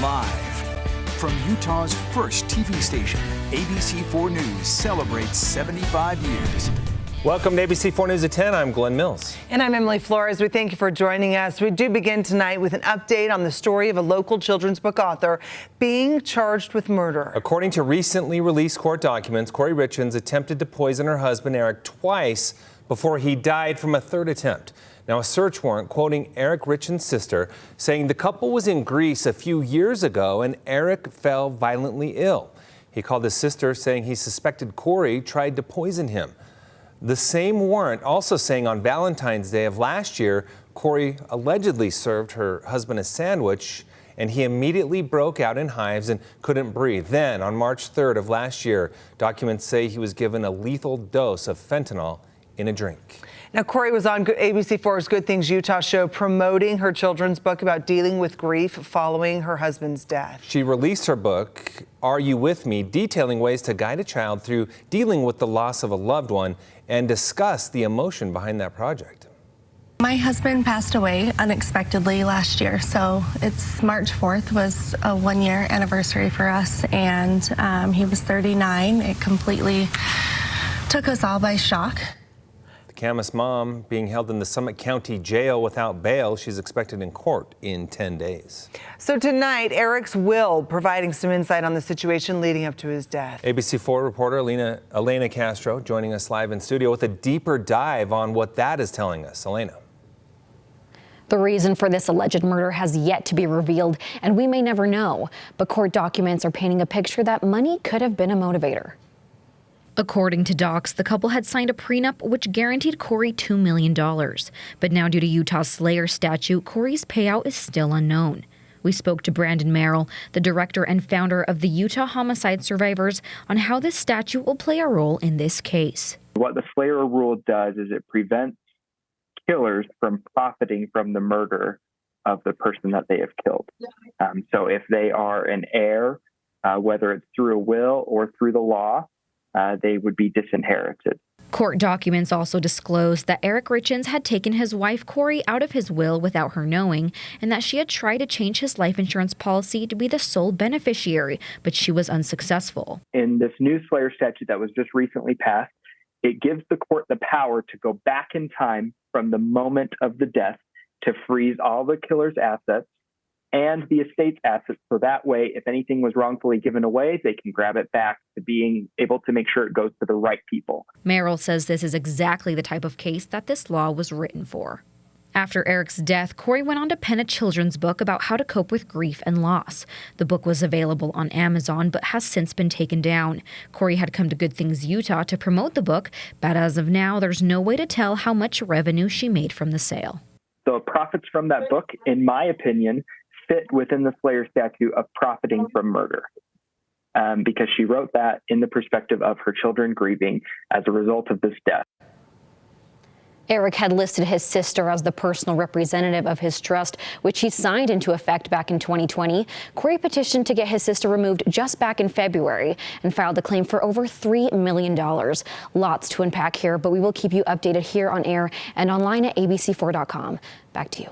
Live. From Utah's first TV station, ABC4 News celebrates 75 years. Welcome to ABC4 News at 10. I'm Glenn Mills. And I'm Emily Flores. We thank you for joining us. We do begin tonight with an update on the story of a local children's book author being charged with murder. According to recently released court documents, Kouri Richins attempted to poison her husband Eric twice before he died from a third attempt. Now, a search warrant quoting Eric Richins' sister saying the couple was in Greece a few years ago and Eric fell violently ill. He called his sister saying he suspected Kouri tried to poison him. The same warrant also saying on Valentine's Day of last year, Kouri allegedly served her husband a sandwich and he immediately broke out in hives and couldn't breathe. Then, on March 3rd of last year, documents say he was given a lethal dose of fentanyl in a drink. Now, Kouri was on ABC4's Good Things Utah show promoting her children's book about dealing with grief following her husband's death. She released her book, Are You With Me?, detailing ways to guide a child through dealing with the loss of a loved one and discuss the emotion behind that project. My husband passed away unexpectedly last year, so it's March 4th was a one-year anniversary for us, and he was 39. It completely took us all by shock. Camas' mom being held in the Summit County Jail without bail. She's expected in court in 10 days. So tonight, Eric's will providing some insight on the situation leading up to his death. ABC4 reporter Elena Castro joining us live in studio with a deeper dive on what that is telling us. Elena. The reason for this alleged murder has yet to be revealed, and we may never know. But court documents are painting a picture that money could have been a motivator. According to docs, the couple had signed a prenup which guaranteed Kouri $2 million. But now, due to Utah's Slayer statute, Kouri's payout is still unknown. We spoke to Brandon Merrill, the director and founder of the Utah Homicide Survivors, on how this statute will play a role in this case. What the Slayer rule does is it prevents killers from profiting from the murder of the person that they have killed. So if they are an heir, whether it's through a will or through the law, they would be disinherited. Court documents also disclose that Eric Richins had taken his wife Kouri out of his will without her knowing, and that she had tried to change his life insurance policy to be the sole beneficiary, but she was unsuccessful. In this new Slayer statute that was just recently passed, it gives the court the power to go back in time from the moment of the death to freeze all the killer's assets and the estate's assets, so that way, if anything was wrongfully given away, they can grab it back to being able to make sure it goes to the right people. Merrill says this is exactly the type of case that this law was written for. After Eric's death, Kouri went on to pen a children's book about how to cope with grief and loss. The book was available on Amazon, but has since been taken down. Kouri had come to Good Things Utah to promote the book, but as of now, there's no way to tell how much revenue she made from the sale. The profits from that book, in my opinion, fit within the Slayer statute of profiting from murder, because she wrote that in the perspective of her children grieving as a result of this death. Eric had listed his sister as the personal representative of his trust, which he signed into effect back in 2020. Kouri petitioned to get his sister removed just back in February and filed a claim for over $3 million. Lots to unpack here, but we will keep you updated here on air and online at abc4.com. Back to you.